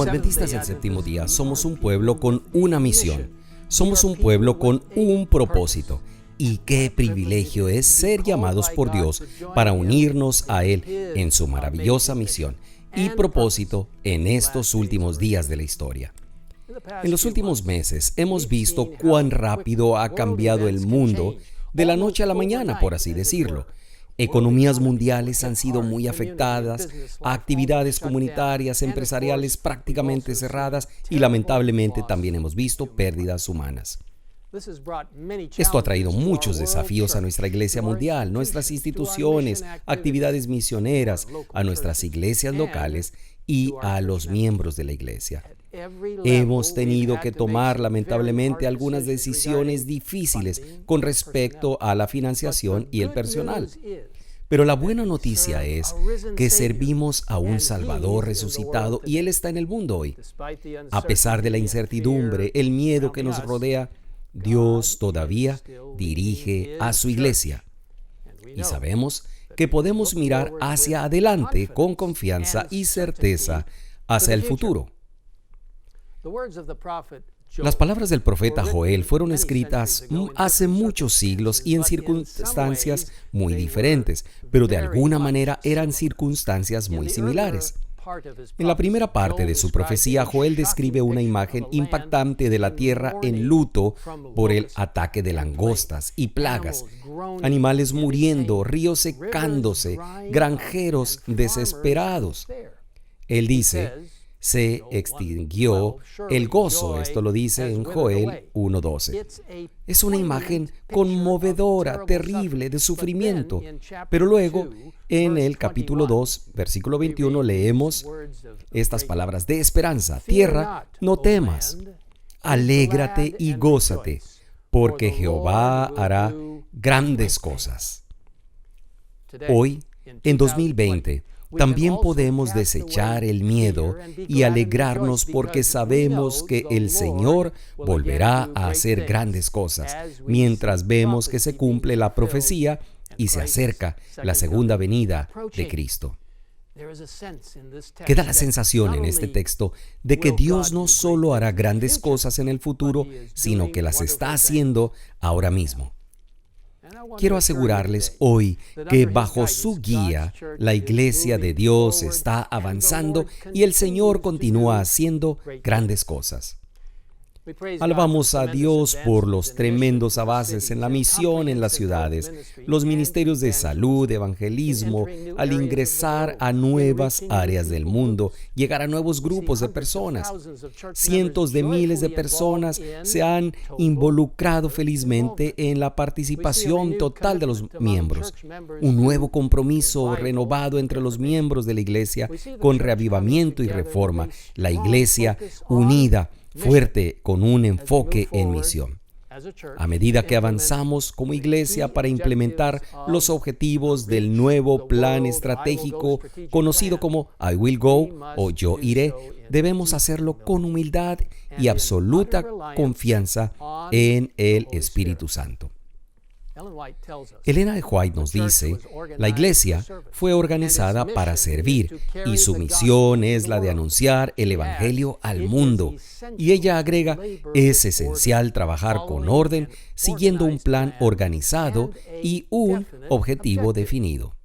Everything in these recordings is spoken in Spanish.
Como adventistas del séptimo día, somos un pueblo con una misión. Somos un pueblo con un propósito. Y qué privilegio es ser llamados por Dios para unirnos a Él en su maravillosa misión y propósito en estos últimos días de la historia. En los últimos meses hemos visto cuán rápido ha cambiado el mundo de la noche a la mañana, por así decirlo. Economías mundiales han sido muy afectadas, actividades comunitarias, empresariales prácticamente cerradas y lamentablemente también hemos visto pérdidas humanas. Esto ha traído muchos desafíos a nuestra iglesia mundial, nuestras instituciones, actividades misioneras, a nuestras iglesias locales y a los miembros de la iglesia. Hemos tenido que tomar lamentablemente algunas decisiones difíciles con respecto a la financiación y el personal. Pero la buena noticia es que servimos a un Salvador resucitado y Él está en el mundo hoy. A pesar de la incertidumbre, el miedo que nos rodea, Dios todavía dirige a su iglesia. Y sabemos que podemos mirar hacia adelante con confianza y certeza hacia el futuro. Las palabras del profeta Joel fueron escritas hace muchos siglos y en circunstancias muy diferentes, pero de alguna manera eran circunstancias muy similares. En la primera parte de su profecía, Joel describe una imagen impactante de la tierra en luto por el ataque de langostas y plagas, animales muriendo, ríos secándose, granjeros desesperados. Él dice: se extinguió el gozo. Esto lo dice en Joel 1:12. Es una imagen conmovedora, terrible, de sufrimiento. Pero luego, en el capítulo 2, versículo 21, leemos estas palabras de esperanza. Tierra, no temas, alégrate y gózate, porque Jehová hará grandes cosas. Hoy, en 2020, también podemos desechar el miedo y alegrarnos porque sabemos que el Señor volverá a hacer grandes cosas, mientras vemos que se cumple la profecía y se acerca la segunda venida de Cristo. Queda la sensación en este texto de que Dios no solo hará grandes cosas en el futuro, sino que las está haciendo ahora mismo. Quiero asegurarles hoy que bajo su guía, la iglesia de Dios está avanzando y el Señor continúa haciendo grandes cosas. Alabamos a Dios por los tremendos avances en la misión en las ciudades, los ministerios de salud, evangelismo, al ingresar a nuevas áreas del mundo, llegar a nuevos grupos de personas. Cientos de miles de personas se han involucrado felizmente en la participación total de los miembros. Un nuevo compromiso renovado entre los miembros de la iglesia con reavivamiento y reforma. La iglesia unida, fuerte, con un enfoque en misión. A medida que avanzamos como iglesia para implementar los objetivos del nuevo plan estratégico conocido como I Will Go o Yo Iré, debemos hacerlo con humildad y absoluta confianza en el Espíritu Santo. Elena G. White nos dice: la iglesia fue organizada para servir y su misión es la de anunciar el evangelio al mundo. Y ella agrega: es esencial trabajar con orden, siguiendo un plan organizado y un objetivo definido.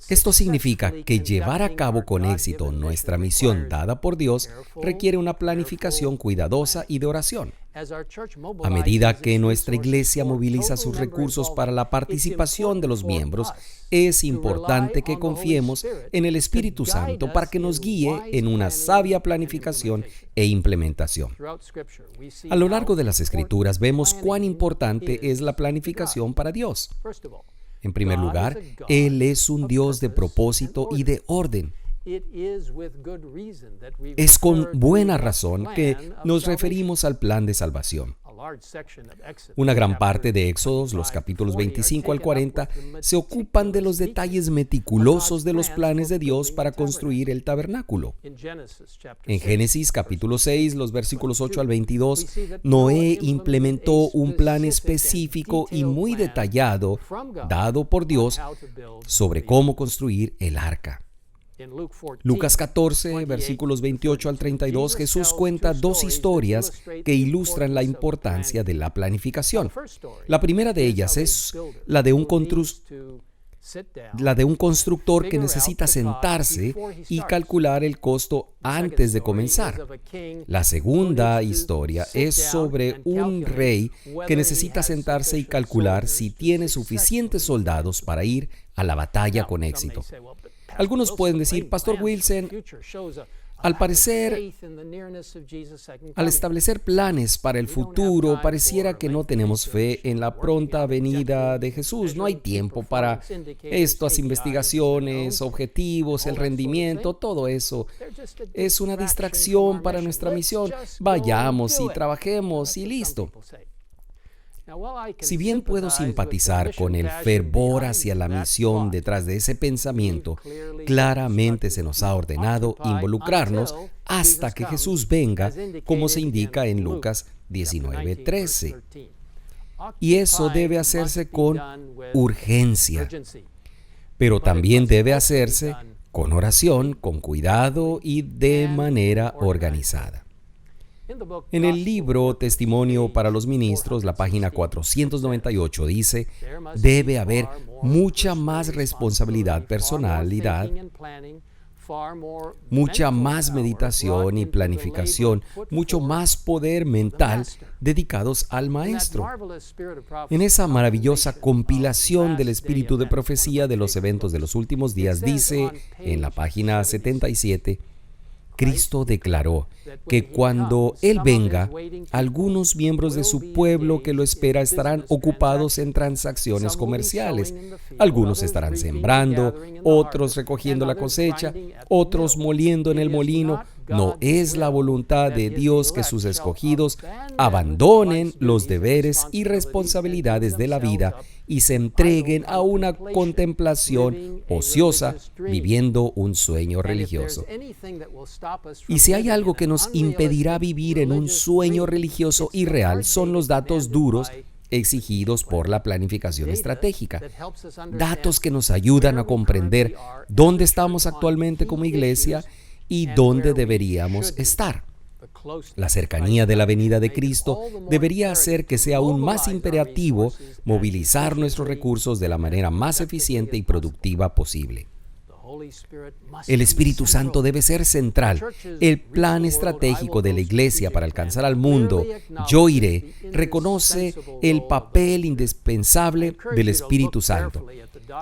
Esto significa que llevar a cabo con éxito nuestra misión dada por Dios requiere una planificación cuidadosa y de oración. A medida que nuestra iglesia moviliza sus recursos para la participación de los miembros, es importante que confiemos en el Espíritu Santo para que nos guíe en una sabia planificación e implementación. A lo largo de las Escrituras vemos cuán importante es la planificación para Dios. En primer lugar, Él es un Dios de propósito y de orden. Es con buena razón que nos referimos al plan de salvación. Una gran parte de Éxodos, los capítulos 25 al 40, se ocupan de los detalles meticulosos de los planes de Dios para construir el tabernáculo. En Génesis capítulo 6, los versículos 8 al 22, Noé implementó un plan específico y muy detallado dado por Dios sobre cómo construir el arca. Lucas 14, versículos 28 al 32, Jesús cuenta dos historias que ilustran la importancia de la planificación. La primera de ellas es la de un constructor que necesita sentarse y calcular el costo antes de comenzar. La segunda historia es sobre un rey que necesita sentarse y calcular si tiene suficientes soldados para ir a la batalla con éxito. Algunos pueden decir, Pastor Wilson, al parecer, al establecer planes para el futuro, pareciera que no tenemos fe en la pronta venida de Jesús. No hay tiempo para estas investigaciones, objetivos, el rendimiento, todo eso es una distracción para nuestra misión. Vayamos y trabajemos y listo. Si bien puedo simpatizar con el fervor hacia la misión detrás de ese pensamiento, claramente se nos ha ordenado involucrarnos hasta que Jesús venga, como se indica en Lucas 19:13. Y eso debe hacerse con urgencia, pero también debe hacerse con oración, con cuidado y de manera organizada. En el libro Testimonio para los Ministros, la página 498 dice, debe haber mucha más responsabilidad, personalidad, mucha más meditación y planificación, mucho más poder mental dedicados al Maestro. En esa maravillosa compilación del espíritu de profecía de los eventos de los últimos días, dice en la página 77, Cristo declaró que cuando Él venga, algunos miembros de su pueblo que lo espera estarán ocupados en transacciones comerciales. Algunos estarán sembrando, otros recogiendo la cosecha, otros moliendo en el molino. No es la voluntad de Dios que sus escogidos abandonen los deberes y responsabilidades de la vida y se entreguen a una contemplación ociosa, viviendo un sueño religioso. Y si hay algo que nos impedirá vivir en un sueño religioso irreal, son los datos duros exigidos por la planificación estratégica. Datos que nos ayudan a comprender dónde estamos actualmente como iglesia y dónde deberíamos estar. La cercanía de la venida de Cristo debería hacer que sea aún más imperativo movilizar nuestros recursos de la manera más eficiente y productiva posible. El Espíritu Santo debe ser central. El plan estratégico de la iglesia para alcanzar al mundo, yo iré, reconoce el papel indispensable del Espíritu Santo.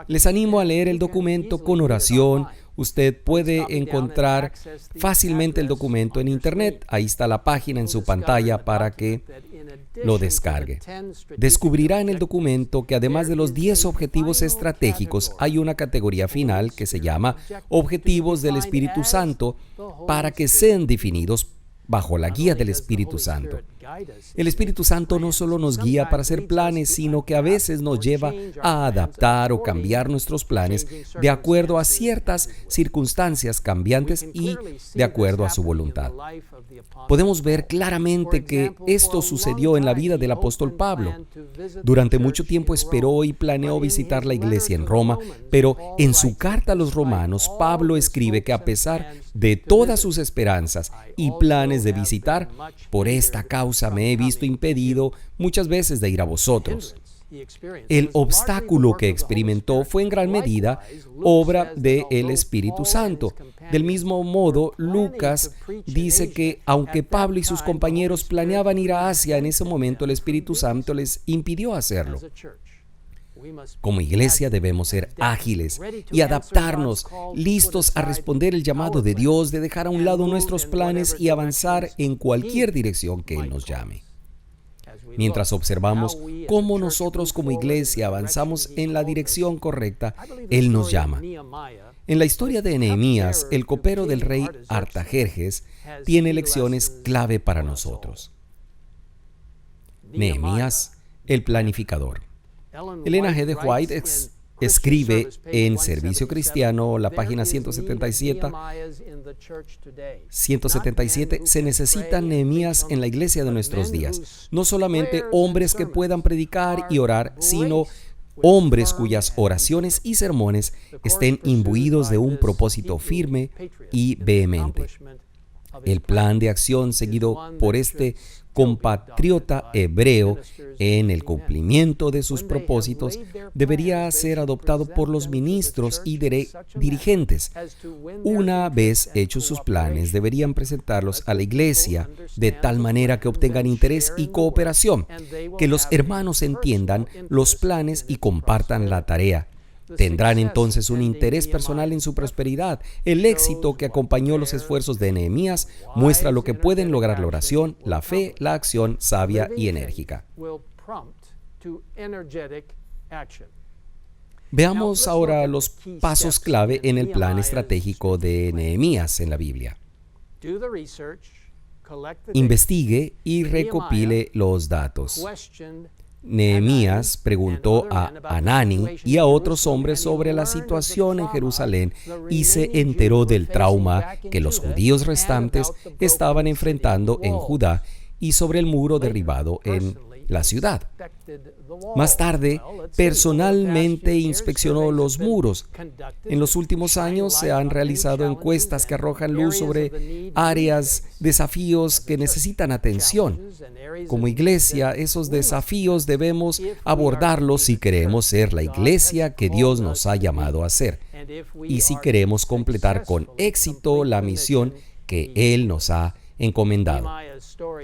Les animo a leer el documento con oración. Usted puede encontrar fácilmente el documento en Internet. Ahí está la página en su pantalla para que lo descargue. Descubrirá en el documento que además de los 10 objetivos estratégicos, hay una categoría final que se llama Objetivos del Espíritu Santo para que sean definidos bajo la guía del Espíritu Santo. El Espíritu Santo no solo nos guía para hacer planes, sino que a veces nos lleva a adaptar o cambiar nuestros planes de acuerdo a ciertas circunstancias cambiantes y de acuerdo a su voluntad. Podemos ver claramente que esto sucedió en la vida del apóstol Pablo. Durante mucho tiempo esperó y planeó visitar la iglesia en Roma, pero en su carta a los romanos, Pablo escribe que a pesar de todas sus esperanzas y planes de visitar, por esta causa me he visto impedido muchas veces de ir a vosotros. El obstáculo que experimentó fue en gran medida obra del Espíritu Santo. Del mismo modo, Lucas dice que aunque Pablo y sus compañeros planeaban ir a Asia, en ese momento el Espíritu Santo les impidió hacerlo. Como iglesia debemos ser ágiles y adaptarnos, listos a responder el llamado de Dios, de dejar a un lado nuestros planes y avanzar en cualquier dirección que Él nos llame. Mientras observamos cómo nosotros como iglesia avanzamos en la dirección correcta, Él nos llama. En la historia de Nehemías, el copero del rey Artajerjes tiene lecciones clave para nosotros. Nehemías, el planificador. Elena G. de White escribe en Servicio Cristiano, la página 177, se necesitan Nehemías en la iglesia de nuestros días. No solamente hombres que puedan predicar y orar, sino hombres cuyas oraciones y sermones estén imbuidos de un propósito firme y vehemente. El plan de acción seguido por este compatriota hebreo en el cumplimiento de sus propósitos debería ser adoptado por los ministros y dirigentes. Una vez hechos sus planes, deberían presentarlos a la iglesia de tal manera que obtengan interés y cooperación, que los hermanos entiendan los planes y compartan la tarea. Tendrán entonces un interés personal en su prosperidad. El éxito que acompañó los esfuerzos de Nehemías muestra lo que pueden lograr la oración, la fe, la acción sabia y enérgica. Veamos ahora los pasos clave en el plan estratégico de Nehemías en la Biblia. Investigue y recopile los datos. Nehemías preguntó a Hanani y a otros hombres sobre la situación en Jerusalén y se enteró del trauma que los judíos restantes estaban enfrentando en Judá y sobre el muro derribado en la ciudad. Más tarde, personalmente inspeccionó los muros. En los últimos años se han realizado encuestas que arrojan luz sobre áreas, desafíos que necesitan atención. Como iglesia, esos desafíos debemos abordarlos si queremos ser la iglesia que Dios nos ha llamado a ser y si queremos completar con éxito la misión que Él nos ha encomendado.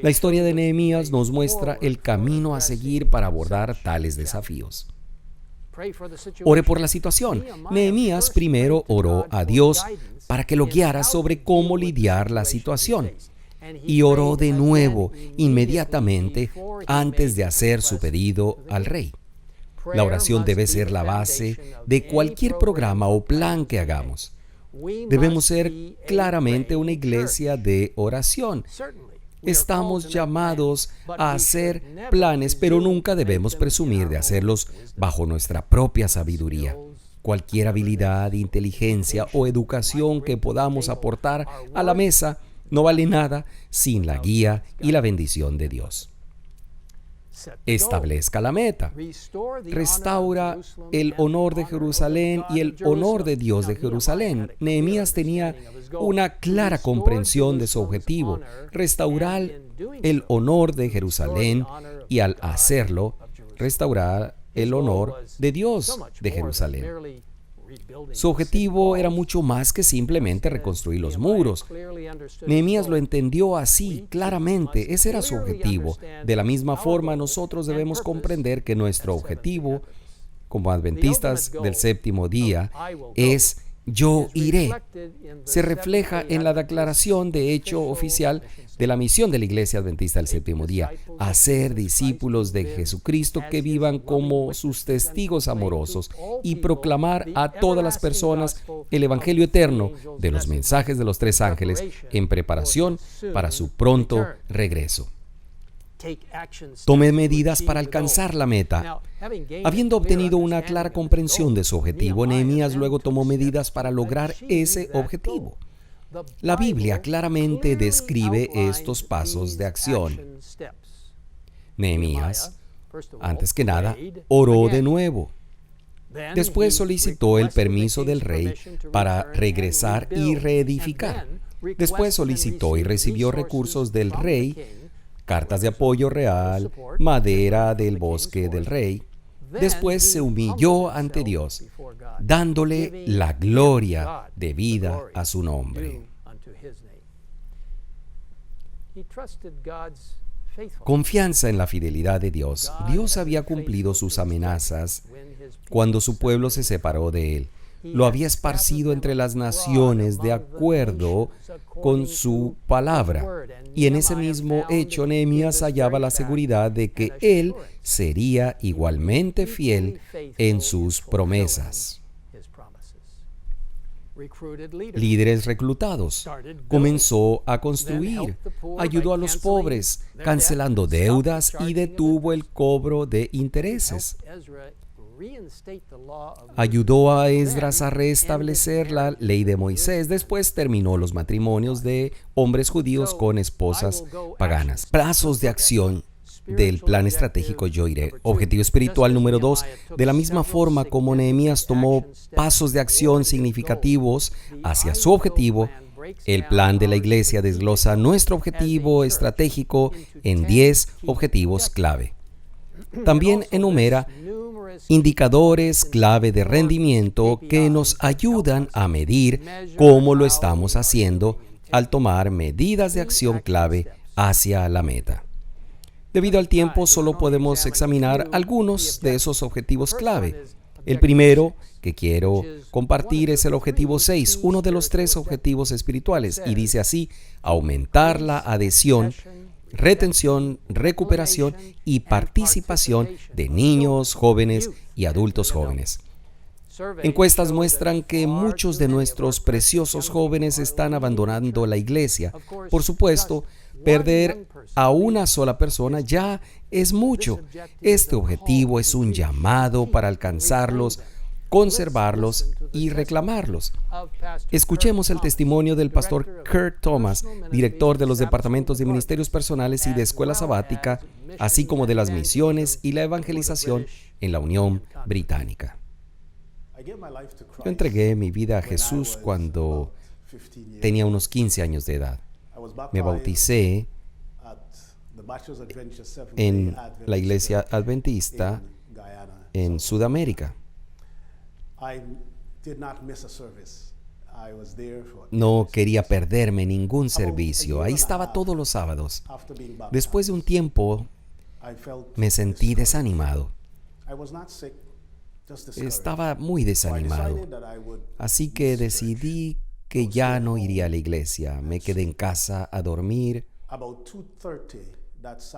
La historia de Nehemías nos muestra el camino a seguir para abordar tales desafíos. Ore por la situación. Nehemías primero oró a Dios para que lo guiara sobre cómo lidiar la situación. Y oró de nuevo inmediatamente antes de hacer su pedido al rey. La oración debe ser la base de cualquier programa o plan que hagamos. Debemos ser claramente una iglesia de oración. Estamos llamados a hacer planes, pero nunca debemos presumir de hacerlos bajo nuestra propia sabiduría. Cualquier habilidad, inteligencia o educación que podamos aportar a la mesa no vale nada sin la guía y la bendición de Dios. Establezca la meta. Restaura el honor de Jerusalén y el honor de Dios de Jerusalén. Nehemías tenía una clara comprensión de su objetivo: restaurar el honor de Jerusalén y, al hacerlo, restaurar el honor de Dios de Jerusalén. Su objetivo era mucho más que simplemente reconstruir los muros. Nehemías lo entendió así, claramente. Ese era su objetivo. De la misma forma, nosotros debemos comprender que nuestro objetivo, como adventistas del séptimo día, es yo iré. Se refleja en la declaración de hecho oficial de la misión de la Iglesia Adventista del Séptimo Día: hacer discípulos de Jesucristo que vivan como sus testigos amorosos y proclamar a todas las personas el Evangelio eterno de los mensajes de los tres ángeles en preparación para su pronto regreso. Tome medidas para alcanzar la meta. Habiendo obtenido una clara comprensión de su objetivo, Nehemías luego tomó medidas para lograr ese objetivo. La Biblia claramente describe estos pasos de acción. Nehemías, antes que nada, oró de nuevo. Después solicitó el permiso del rey para regresar y reedificar. Después solicitó y recibió recursos del rey, cartas de apoyo real, madera del bosque del rey. Después se humilló ante Dios, dándole la gloria debida a su nombre. Confianza en la fidelidad de Dios. Dios había cumplido sus amenazas cuando su pueblo se separó de él. Lo había esparcido entre las naciones de acuerdo con su palabra. Y en ese mismo hecho, Nehemías hallaba la seguridad de que él sería igualmente fiel en sus promesas. Líderes reclutados. Comenzó a construir, ayudó a los pobres, cancelando deudas y detuvo el cobro de intereses. Ayudó a Esdras a restablecer la ley de Moisés. Después terminó los matrimonios de hombres judíos con esposas paganas. Plazos de acción. del plan estratégico Yo Iré. Objetivo espiritual número 2. De la misma forma como Nehemías tomó pasos de acción significativos hacia su objetivo, el plan de la iglesia desglosa nuestro objetivo estratégico en 10 objetivos clave. También enumera indicadores clave de rendimiento que nos ayudan a medir cómo lo estamos haciendo al tomar medidas de acción clave hacia la meta. Debido al tiempo, solo podemos examinar algunos de esos objetivos clave. El primero que quiero compartir es el objetivo 6, uno de los 3 objetivos espirituales, y dice así: aumentar la adhesión, retención, recuperación y participación de niños, jóvenes y adultos jóvenes. Encuestas muestran que muchos de nuestros preciosos jóvenes están abandonando la iglesia. Por supuesto, perder a una sola persona ya es mucho. Este objetivo es un llamado para alcanzarlos, conservarlos y reclamarlos. Escuchemos el testimonio del pastor Kurt Thomas, director de los departamentos de ministerios personales y de escuela sabática, así como de las misiones y la evangelización en la Unión Británica. Yo entregué mi vida a Jesús cuando tenía unos 15 años de edad. Me bauticé en la iglesia adventista en Sudamérica. No quería perderme ningún servicio. Ahí estaba todos los sábados. Después de un tiempo, me sentí desanimado. Estaba muy desanimado. Así que decidí que ya no iría a la iglesia. Me quedé en casa a dormir.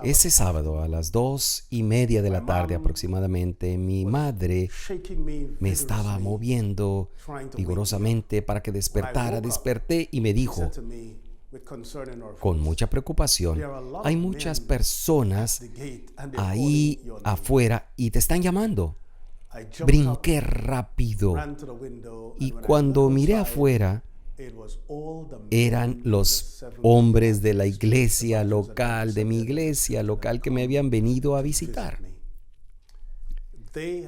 Ese sábado, a las 2:30 de la tarde aproximadamente, mi madre me estaba moviendo vigorosamente para que despertara. Desperté y me dijo, con mucha preocupación: hay muchas personas ahí afuera y te están llamando. Brinqué rápido y cuando miré afuera, eran los hombres de la iglesia local, de mi iglesia local, que me habían venido a visitar.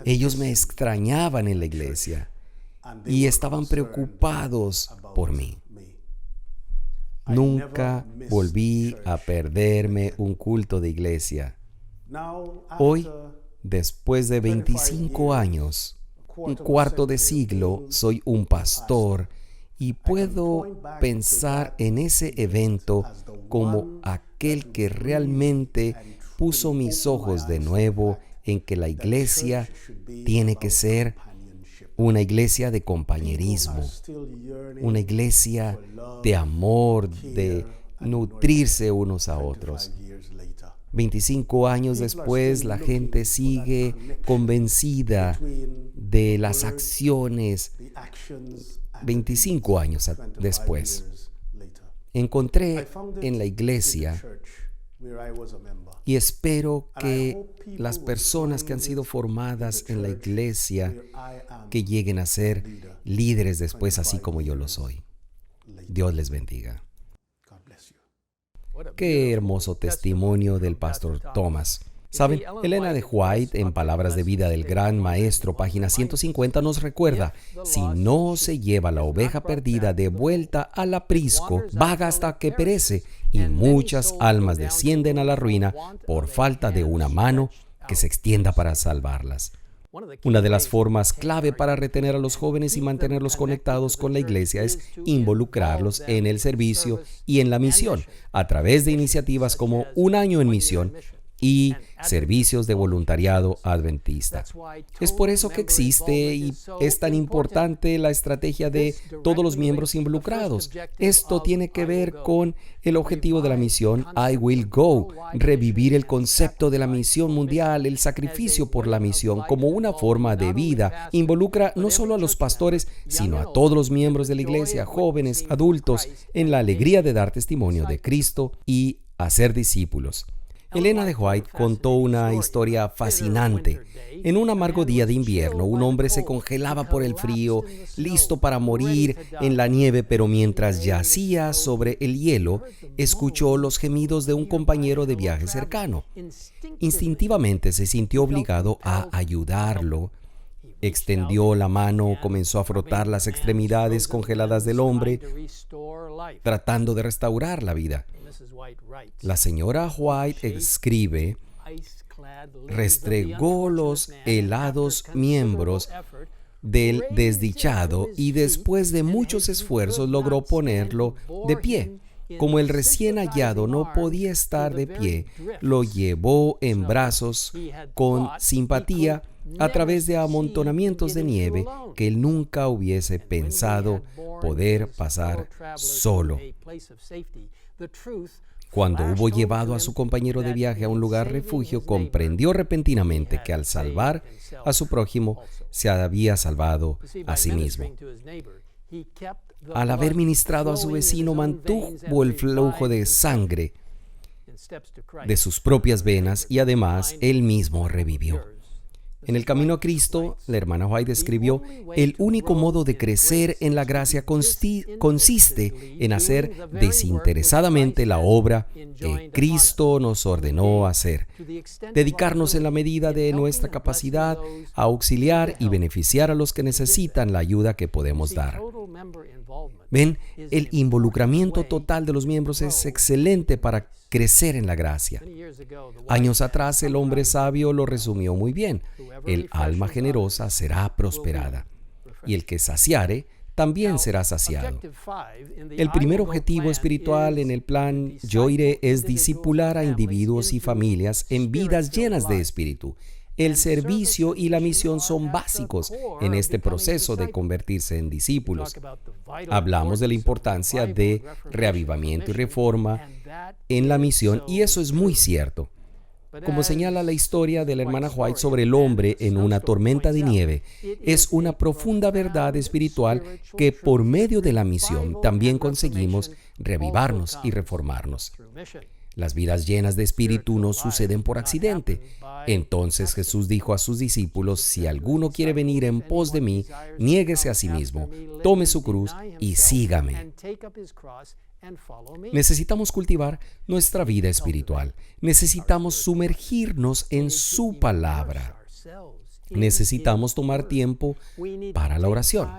Ellos me extrañaban en la iglesia y estaban preocupados por mí. Nunca volví a perderme un culto de iglesia. Hoy, después de 25 años, un cuarto de siglo, soy un pastor y puedo pensar en ese evento como aquel que realmente puso mis ojos de nuevo en que la iglesia tiene que ser una iglesia de compañerismo, una iglesia de amor, de nutrirse unos a otros. 25 años después, la gente sigue convencida de las acciones. 25 años después, encontré en la iglesia, y espero que las personas que han sido formadas en la iglesia, que lleguen a ser líderes después, así como yo lo soy. Dios les bendiga. Qué hermoso testimonio del pastor Thomas. Saben, Elena de White, en Palabras de Vida del Gran Maestro, página 150, nos recuerda: si no se lleva la oveja perdida de vuelta al aprisco, vaga hasta que perece, y muchas almas descienden a la ruina por falta de una mano que se extienda para salvarlas. Una de las formas clave para retener a los jóvenes y mantenerlos conectados con la iglesia es involucrarlos en el servicio y en la misión, a través de iniciativas como Un Año en Misión y servicios de voluntariado adventista. Es por eso que existe y es tan importante la estrategia de todos los miembros involucrados. Esto tiene que ver con el objetivo de la misión I Will Go, revivir el concepto de la misión mundial, el sacrificio por la misión como una forma de vida. Involucra no solo a los pastores, sino a todos los miembros de la iglesia, jóvenes, adultos, en la alegría de dar testimonio de Cristo y hacer discípulos. Elena de White contó una historia fascinante. En un amargo día de invierno, un hombre se congelaba por el frío, listo para morir en la nieve, pero mientras yacía sobre el hielo, escuchó los gemidos de un compañero de viaje cercano. Instintivamente se sintió obligado a ayudarlo. Extendió la mano, comenzó a frotar las extremidades congeladas del hombre, tratando de restaurar la vida. La señora White escribe: restregó los helados miembros del desdichado y después de muchos esfuerzos logró ponerlo de pie. Como el recién hallado no podía estar de pie, lo llevó en brazos con simpatía a través de amontonamientos de nieve que él nunca hubiese pensado poder pasar solo. Cuando hubo llevado a su compañero de viaje a un lugar refugio, comprendió repentinamente que al salvar a su prójimo, se había salvado a sí mismo. Al haber ministrado a su vecino, mantuvo el flujo de sangre de sus propias venas y además él mismo revivió. En el camino a Cristo, la hermana White escribió: el único modo de crecer en la gracia consiste en hacer desinteresadamente la obra que Cristo nos ordenó hacer, dedicarnos en la medida de nuestra capacidad a auxiliar y beneficiar a los que necesitan la ayuda que podemos dar. Ven, el involucramiento total de los miembros es excelente para crecer en la gracia. Años atrás, el hombre sabio lo resumió muy bien: el alma generosa será prosperada, y el que saciare también será saciado. El primer objetivo espiritual en el plan Yo Iré es discipular a individuos y familias en vidas llenas de espíritu. El servicio y la misión son básicos en este proceso de convertirse en discípulos. Hablamos de la importancia de reavivamiento y reforma en la misión, y eso es muy cierto. Como señala la historia de la hermana White sobre el hombre en una tormenta de nieve, es una profunda verdad espiritual que por medio de la misión también conseguimos reavivarnos y reformarnos. Las vidas llenas de espíritu no suceden por accidente. Entonces Jesús dijo a sus discípulos: si alguno quiere venir en pos de mí, niéguese a sí mismo, tome su cruz y sígame. Necesitamos cultivar nuestra vida espiritual. Necesitamos sumergirnos en su palabra. Necesitamos tomar tiempo para la oración.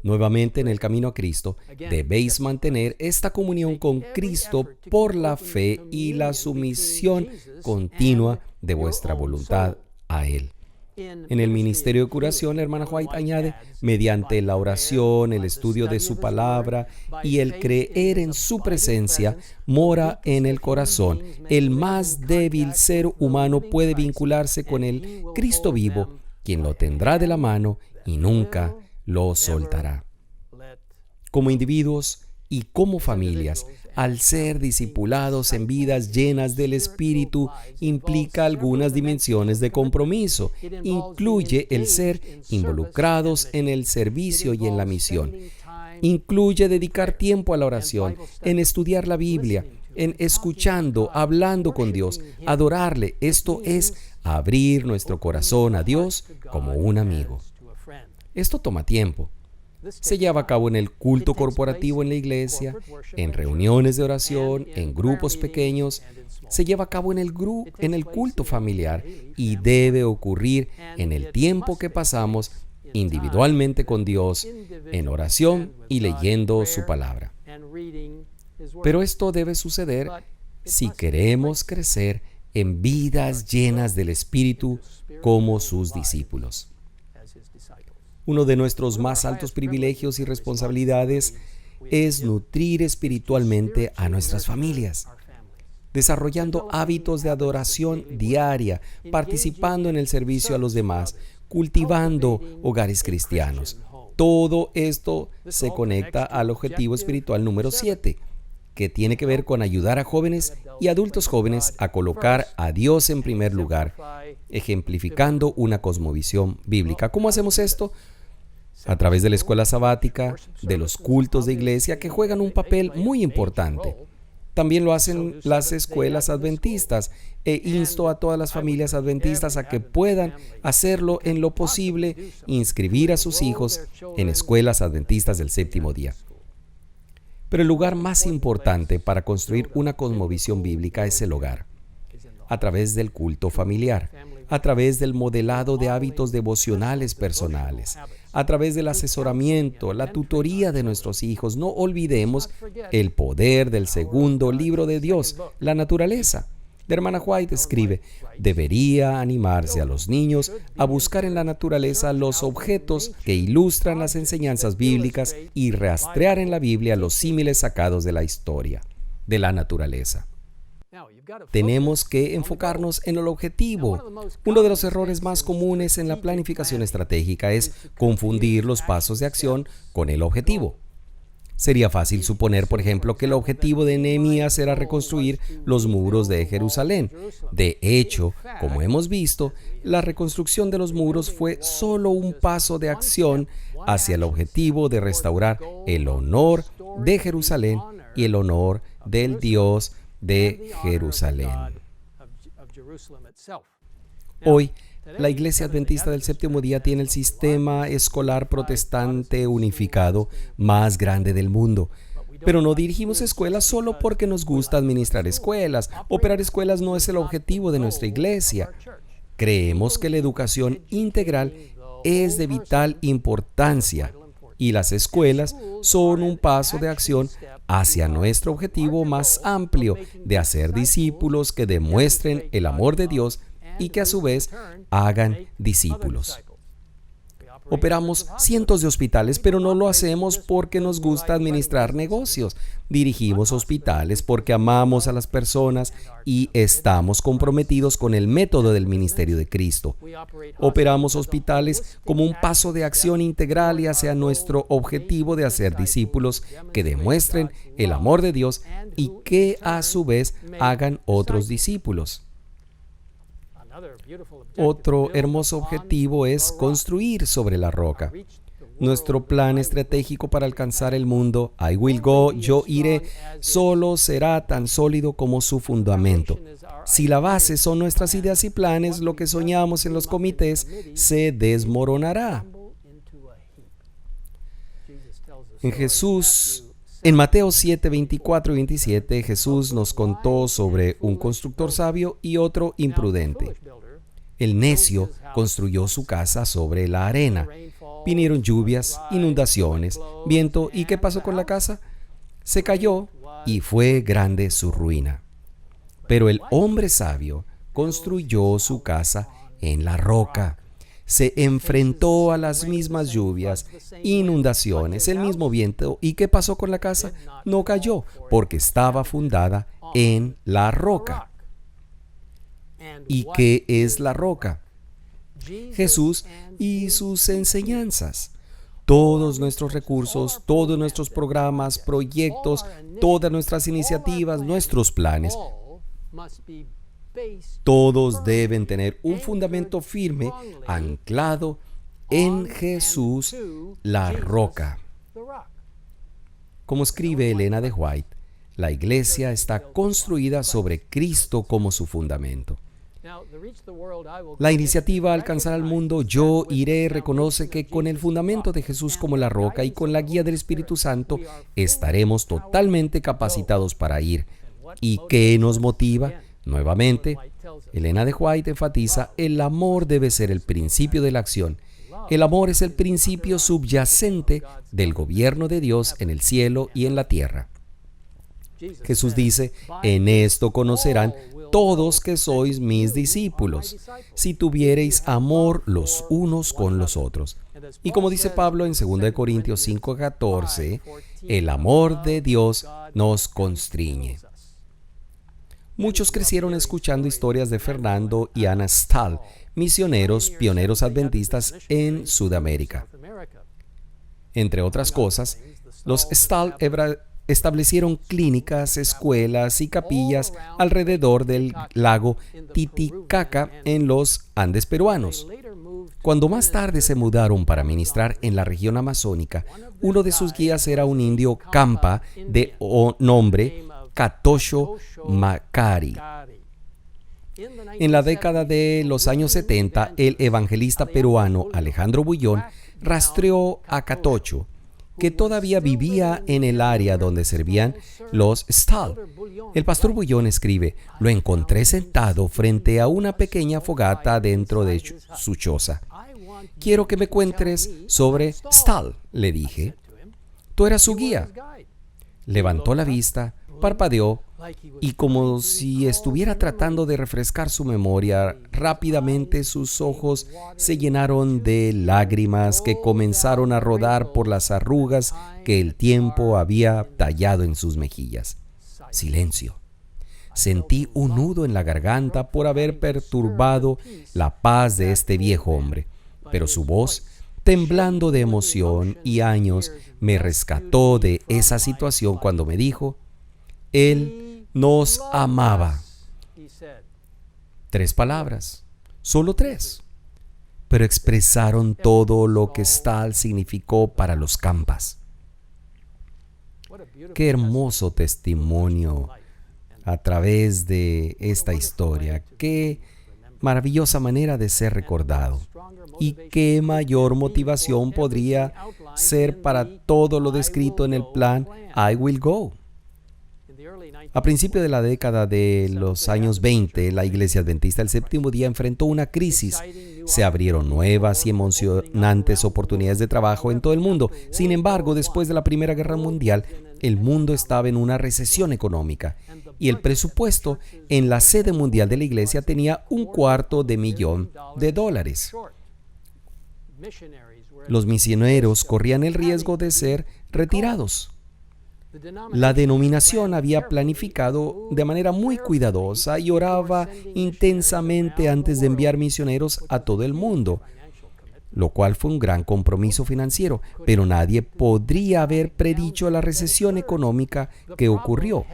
Nuevamente, en el camino a Cristo, debéis mantener esta comunión con Cristo por la fe y la sumisión continua de vuestra voluntad a Él. En el ministerio de curación, la hermana White añade: mediante la oración, el estudio de su palabra y el creer en su presencia, mora en el corazón. El más débil ser humano puede vincularse con el Cristo vivo, quien lo tendrá de la mano y nunca lo soltará. Como individuos y como familias, al ser discipulados en vidas llenas del Espíritu, implica algunas dimensiones de compromiso. Incluye el ser involucrados en el servicio y en la misión. Incluye dedicar tiempo a la oración, en estudiar la Biblia, en escuchando, hablando con Dios, adorarle. Esto es abrir nuestro corazón a Dios como un amigo. Esto toma tiempo. Se lleva a cabo en el culto corporativo en la iglesia, en reuniones de oración, en grupos pequeños. Se lleva a cabo en el culto familiar y debe ocurrir en el tiempo que pasamos individualmente con Dios, en oración y leyendo su palabra. Pero esto debe suceder si queremos crecer en vidas llenas del Espíritu como sus discípulos. Uno de nuestros más altos privilegios y responsabilidades es nutrir espiritualmente a nuestras familias, desarrollando hábitos de adoración diaria, participando en el servicio a los demás, cultivando hogares cristianos. Todo esto se conecta al objetivo espiritual número 7, que tiene que ver con ayudar a jóvenes y adultos jóvenes a colocar a Dios en primer lugar, ejemplificando una cosmovisión bíblica. ¿Cómo hacemos esto? A través de la escuela sabática, de los cultos de iglesia, que juegan un papel muy importante. También lo hacen las escuelas adventistas e insto a todas las familias adventistas a que puedan hacerlo en lo posible, inscribir a sus hijos en escuelas adventistas del séptimo día. Pero el lugar más importante para construir una cosmovisión bíblica es el hogar, a través del culto familiar, a través del modelado de hábitos devocionales personales, a través del asesoramiento, la tutoría de nuestros hijos. No olvidemos el poder del segundo libro de Dios, la naturaleza. La hermana White escribe: debería animarse a los niños a buscar en la naturaleza los objetos que ilustran las enseñanzas bíblicas y rastrear en la Biblia los símiles sacados de la historia, de la naturaleza. Tenemos que enfocarnos en el objetivo. Uno de los errores más comunes en la planificación estratégica es confundir los pasos de acción con el objetivo. Sería fácil suponer, por ejemplo, que el objetivo de Nehemías era reconstruir los muros de Jerusalén. De hecho, como hemos visto, la reconstrucción de los muros fue solo un paso de acción hacia el objetivo de restaurar el honor de Jerusalén y el honor del Dios de Jerusalén. Hoy, la Iglesia Adventista del Séptimo Día tiene el sistema escolar protestante unificado más grande del mundo. Pero no dirigimos escuelas solo porque nos gusta administrar escuelas. Operar escuelas no es el objetivo de nuestra iglesia. Creemos que la educación integral es de vital importancia y las escuelas son un paso de acción hacia nuestro objetivo más amplio de hacer discípulos que demuestren el amor de Dios y que a su vez hagan discípulos. Operamos cientos de hospitales, pero no lo hacemos porque nos gusta administrar negocios. Dirigimos hospitales porque amamos a las personas y estamos comprometidos con el método del ministerio de Cristo. Operamos hospitales como un paso de acción integral y hacia nuestro objetivo de hacer discípulos que demuestren el amor de Dios y que a su vez hagan otros discípulos. Otro hermoso objetivo es construir sobre la roca. Nuestro plan estratégico para alcanzar el mundo, I will go, yo iré, solo será tan sólido como su fundamento. Si la base son nuestras ideas y planes, lo que soñamos en los comités se desmoronará. En Mateo 7, 24 y 27, Jesús nos contó sobre un constructor sabio y otro imprudente. El necio construyó su casa sobre la arena. Vinieron lluvias, inundaciones, viento, ¿y qué pasó con la casa? Se cayó y fue grande su ruina. Pero el hombre sabio construyó su casa en la roca. Se enfrentó a las mismas lluvias, inundaciones, el mismo viento, ¿y qué pasó con la casa? No cayó, porque estaba fundada en la roca. ¿Y qué es la roca? Jesús y sus enseñanzas. Todos nuestros recursos, todos nuestros programas, proyectos, todas nuestras iniciativas, nuestros planes, todos deben tener un fundamento firme, anclado en Jesús, la roca. Como escribe Elena de White, la iglesia está construida sobre Cristo como su fundamento. La iniciativa Alcanzar al Mundo, Yo Iré, reconoce que con el fundamento de Jesús como la roca y con la guía del Espíritu Santo estaremos totalmente capacitados para ir. ¿Y qué nos motiva? Nuevamente, Elena de White enfatiza: el amor debe ser el principio de la acción. El amor es el principio subyacente del gobierno de Dios en el cielo y en la tierra. Jesús dice: en esto conocerán todos que sois mis discípulos, si tuviereis amor los unos con los otros. Y como dice Pablo en 2 Corintios 5:14, el amor de Dios nos constriñe. Muchos crecieron escuchando historias de Fernando y Ana Stahl, misioneros pioneros adventistas en Sudamérica. Entre otras cosas, los Stahl establecieron clínicas, escuelas y capillas alrededor del lago Titicaca en los Andes peruanos. Cuando más tarde se mudaron para ministrar en la región amazónica, uno de sus guías era un indio Campa de nombre Katosho Makari. En la década de los años 70, el evangelista peruano Alejandro Bullón rastreó a Katosho, que todavía vivía en el área donde servían los Stal. El pastor Bullón escribe: lo encontré sentado frente a una pequeña fogata dentro de su choza. Quiero que me cuentes sobre Stal, le dije. Tú eras su guía. Levantó la vista, parpadeó y, como si estuviera tratando de refrescar su memoria, rápidamente sus ojos se llenaron de lágrimas que comenzaron a rodar por las arrugas que el tiempo había tallado en sus mejillas. Silencio. Sentí un nudo en la garganta por haber perturbado la paz de este viejo hombre, pero su voz, temblando de emoción y años, me rescató de esa situación cuando me dijo: Él nos amaba. 3 palabras, solo 3, pero expresaron todo lo que Stal significó para los Campas. Qué hermoso testimonio a través de esta historia. Qué maravillosa manera de ser recordado. Y qué mayor motivación podría ser para todo lo descrito en el plan I Will Go. A principios de la década de los años 20, la Iglesia Adventista del Séptimo Día enfrentó una crisis. Se abrieron nuevas y emocionantes oportunidades de trabajo en todo el mundo. Sin embargo, después de la Primera Guerra Mundial, el mundo estaba en una recesión económica y el presupuesto en la sede mundial de la Iglesia tenía $250,000. Los misioneros corrían el riesgo de ser retirados. La denominación había planificado de manera muy cuidadosa y oraba intensamente antes de enviar misioneros a todo el mundo, lo cual fue un gran compromiso financiero, pero nadie podría haber predicho la recesión económica que ocurrió.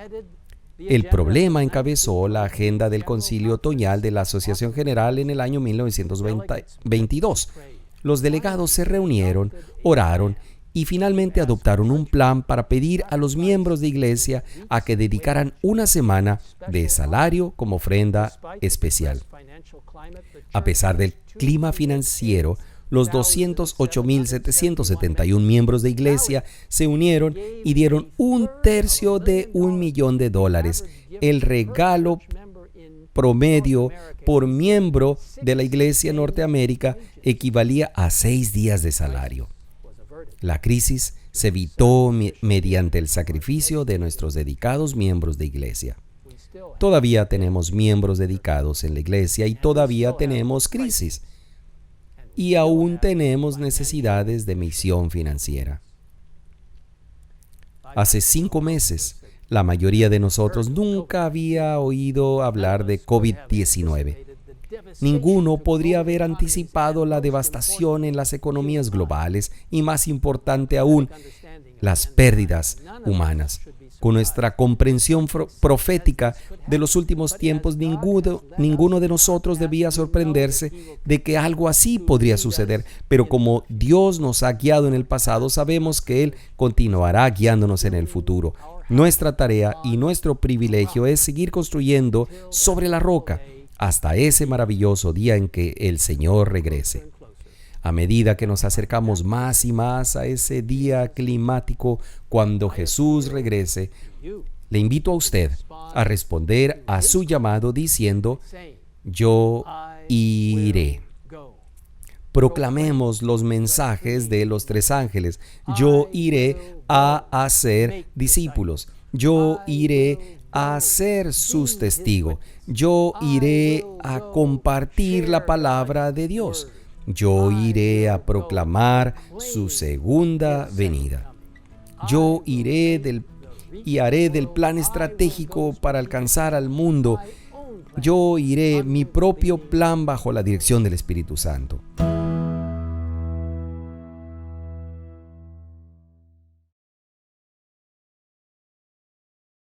El problema encabezó la agenda del Concilio Otoñal de la Asociación General en el año 1922. Los delegados se reunieron, oraron y finalmente adoptaron un plan para pedir a los miembros de iglesia a que dedicaran una semana de salario como ofrenda especial. A pesar del clima financiero, los 208,771 miembros de iglesia se unieron y dieron $1/3 de $1,000,000. El regalo promedio por miembro de la iglesia en Norteamérica equivalía a 6 días de salario. La crisis se evitó mediante el sacrificio de nuestros dedicados miembros de iglesia. Todavía tenemos miembros dedicados en la iglesia y todavía tenemos crisis. Y aún tenemos necesidades de misión financiera. Hace 5 meses, la mayoría de nosotros nunca había oído hablar de COVID-19. Ninguno podría haber anticipado la devastación en las economías globales y, más importante aún, las pérdidas humanas. Con nuestra comprensión profética de los últimos tiempos, ninguno de nosotros debía sorprenderse de que algo así podría suceder, pero como Dios nos ha guiado en el pasado, sabemos que Él continuará guiándonos en el futuro. Nuestra tarea y nuestro privilegio es seguir construyendo sobre la roca hasta ese maravilloso día en que el Señor regrese. A medida que nos acercamos más y más a ese día climático cuando Jesús regrese, le invito a usted a responder a su llamado diciendo: yo iré. Proclamemos los mensajes de los 3 ángeles. Yo iré a hacer discípulos. Yo iré a ser sus testigos. Yo iré a compartir la palabra de Dios. Yo iré a proclamar su segunda venida. Yo iré y haré del plan estratégico para alcanzar al mundo. Yo iré mi propio plan bajo la dirección del Espíritu Santo.